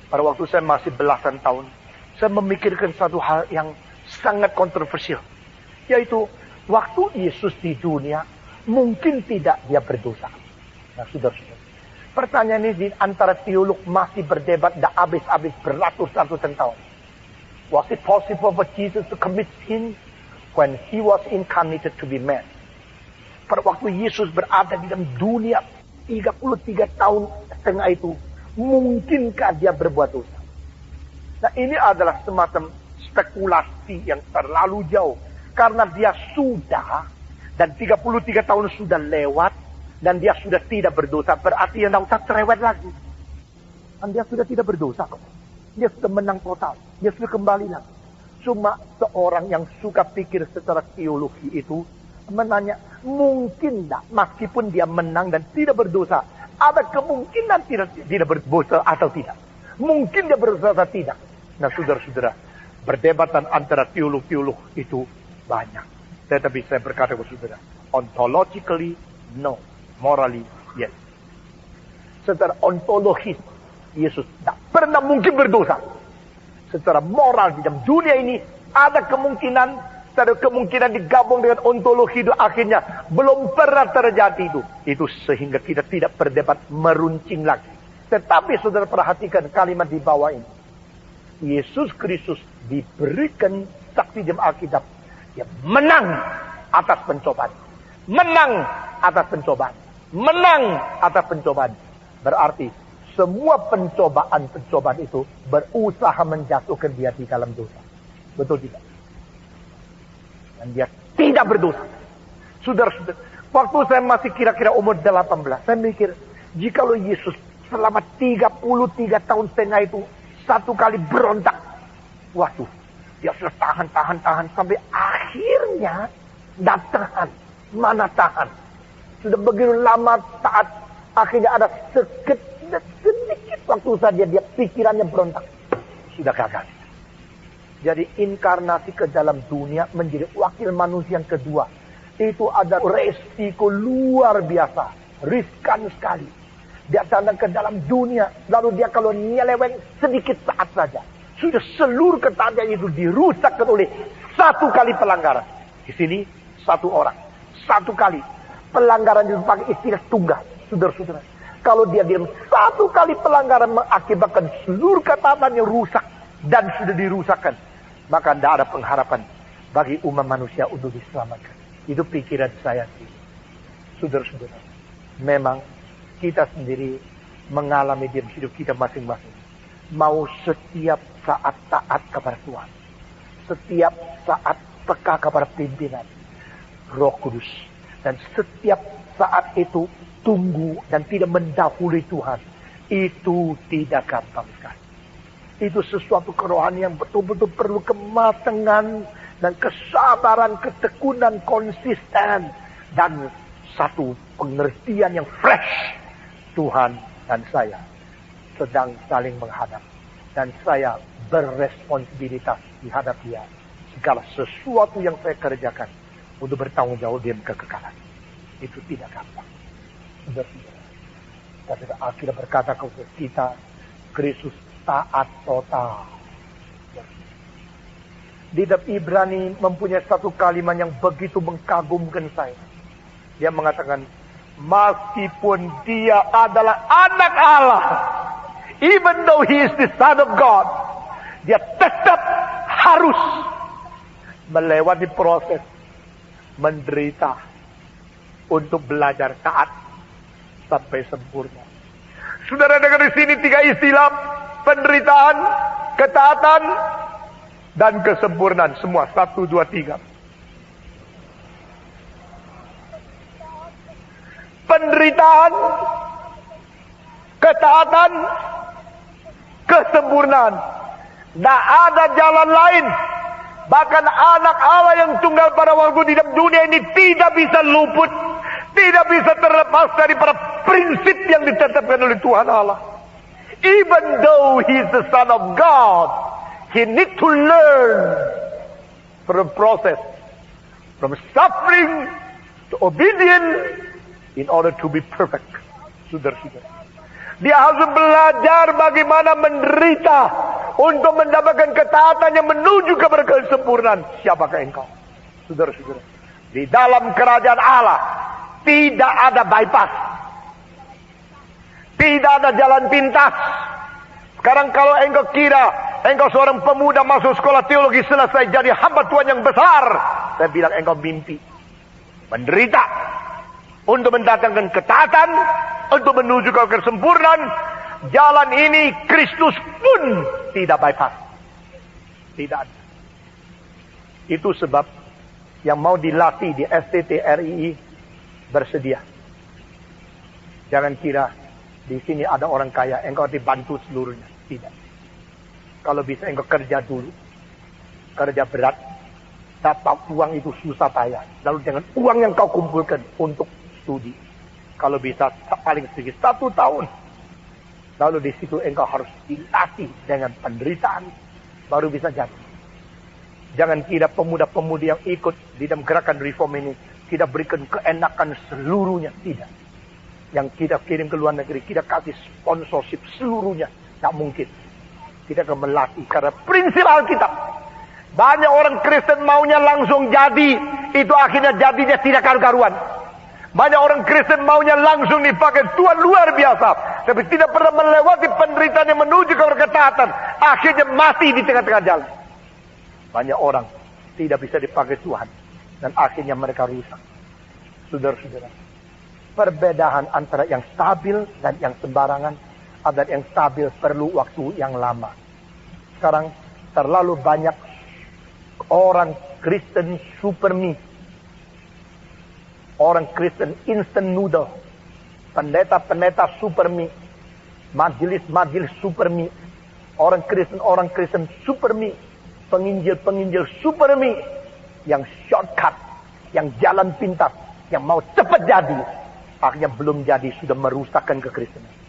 Pada waktu saya masih belasan tahun, saya memikirkan satu hal yang sangat kontroversial. Yaitu, waktu Yesus di dunia, mungkin tidak dia berdosa. Nah, saudara-saudara, pertanyaan ini di antara teolog masih berdebat, dah habis-habis beratus-ratusan tahun. Was it possible for Jesus to commit sin when he was incarnated to be man? Pada waktu Yesus berada di dalam dunia 33 tahun setengah itu, mungkinkah dia berbuat dosa? Nah, ini adalah semacam spekulasi yang terlalu jauh. Karena dia sudah, dan 33 tahun sudah lewat, dan dia sudah tidak berdosa. Berarti yang tidak usah cerewet lagi. Dan dia sudah tidak berdosa kok. Dia sudah menang total. Dia sudah kembali lagi. Cuma seorang yang suka pikir secara teologi itu menanya, mungkin tidak meskipun dia menang dan tidak berdosa, ada kemungkinan tidak berdosa atau tidak. Mungkin dia berdosa atau tidak. Nah, saudara-saudara, perdebatan antara teolog-teolog itu banyak. Tetapi saya berkata kepada saudara, ontologically no, morally yes. Secara ontologis, Yesus tidak pernah mungkin berdosa. Secara moral di dalam dunia ini ada kemungkinan digabung dengan ontologi itu, akhirnya belum pernah terjadi itu. Itu sehingga kita tidak berdebat meruncing lagi. Tetapi saudara perhatikan kalimat di bawah ini. Yesus Kristus diberikan saksi dalam Alkitab. Dia menang atas pencobaan. Menang atas pencobaan. Menang atas pencobaan. Berarti semua pencobaan itu berusaha menjatuhkan dia di dalam dosa. Betul tidak? Dan dia tidak berdosa. Saudara-saudara, waktu saya masih kira-kira umur 18, saya mikir, jikalau Yesus selama 33 tahun setengah itu satu kali berontak, waduh, dia sudah tahan, sampai akhirnya tidak tahan. Mana tahan? Sudah begitu lama taat, akhirnya ada sedikit waktu saja dia pikirannya berontak. Sudah gagal. Jadi inkarnasi ke dalam dunia menjadi wakil manusia yang kedua. Itu ada resiko luar biasa. Riskan sekali. Dia datang ke dalam dunia. Lalu dia kalau nyeleweng sedikit saat saja. Sudah seluruh ketaatan itu dirusakkan oleh satu kali pelanggaran. Di sini satu orang. Satu kali. Pelanggaran itu pakai istilah tunggal. Saudara-saudara. Kalau dia diam satu kali pelanggaran mengakibatkan seluruh ketaatan yang rusak. Dan sudah dirusakkan. Maka tidak ada pengharapan bagi umat manusia untuk diselamatkan. Itu pikiran saya sih. Saudara-saudara, memang kita sendiri mengalami dalam hidup kita masing-masing. Mau setiap saat taat kepada Tuhan. Setiap saat peka kepada pimpinan Roh Kudus. Dan setiap saat itu tunggu dan tidak mendahului Tuhan. Itu tidak gampang sekali. Itu sesuatu kerohanian yang betul-betul perlu kematangan dan kesabaran, ketekunan, konsisten. Dan satu pengertian yang fresh. Tuhan dan saya sedang saling menghadap. Dan saya berresponsibilitas di hadap dia. Segala sesuatu yang saya kerjakan untuk bertanggung jawab dalam kekekalan. Itu tidak gampang. Saudara-saudara. Tapi akhirnya berkata kepada kita, Kristus taat total. Di dalam Ibrani mempunyai satu kalimat yang begitu mengagumkan saya. Dia mengatakan, meskipun dia adalah anak Allah, even though he is the son of God, dia tetap harus melewati proses menderita untuk belajar taat sampai sempurna. Saudara dengar di sini 3 istilah: penderitaan, ketaatan, dan kesempurnaan. Semua 1, 2, 3. Penderitaan, ketaatan, kesempurnaan. Tidak ada jalan lain. Bahkan anak Allah yang tunggal pada waktu di dalam dunia ini tidak bisa luput, tidak bisa terlepas daripada prinsip yang ditetapkan oleh Tuhan Allah. Even though he is the son of God, he need to learn from process, from suffering to obedience, in order to be perfect. Saudara-saudara, Dia harus belajar bagaimana menderita untuk mendapatkan ketaatan yang menuju kepada kesempurnaan. Siapakah engkau? Saudara-saudara, di dalam kerajaan Allah tidak ada bypass. Tidak ada jalan pintas. Sekarang kalau engkau kira engkau seorang pemuda masuk sekolah teologi selesai jadi hamba Tuhan yang besar, saya bilang engkau mimpi. Menderita untuk mendatangkan ketaatan, untuk menuju ke kesempurnaan. Jalan ini Kristus pun tidak bypass. Tidak ada. Itu sebab yang mau dilatih di STTRII bersedia. Jangan kira di sini ada orang kaya, engkau dibantu seluruhnya. Tidak. Kalau bisa engkau kerja dulu. Kerja berat. Dapat uang itu susah payah. Lalu dengan uang yang kau kumpulkan untuk studi. Kalau bisa paling sedikit 1 tahun. Lalu di situ engkau harus dilatih dengan penderitaan. Baru bisa jadi. Jangan kira pemuda-pemudi yang ikut di dalam gerakan reform ini kita berikan keenakan seluruhnya. Tidak. Yang kita kirim ke luar negeri, kita kasih sponsorship seluruhnya. Tak mungkin. Kita akan melatih karena prinsip Alkitab. Banyak orang Kristen maunya langsung jadi. Itu akhirnya jadinya tidak karu-karuan. Banyak orang Kristen maunya langsung dipakai Tuhan luar biasa. Tapi tidak pernah melewati penderitaan yang menuju ke ketaatan. Akhirnya mati di tengah-tengah jalan. Banyak orang tidak bisa dipakai Tuhan. Dan akhirnya mereka rusak. Saudara-saudara, perbedaan antara yang stabil dan yang sembarangan. Ada yang stabil perlu waktu yang lama. Sekarang terlalu banyak orang Kristen super me. Orang Kristen instant noodle. Pendeta-pendeta super me. Majelis-majelis super me. Orang Kristen super me. Penginjil-penginjil super me. Yang shortcut. Yang jalan pintas. Yang mau cepat jadi. Akhirnya belum jadi sudah merusakkan kekristenan.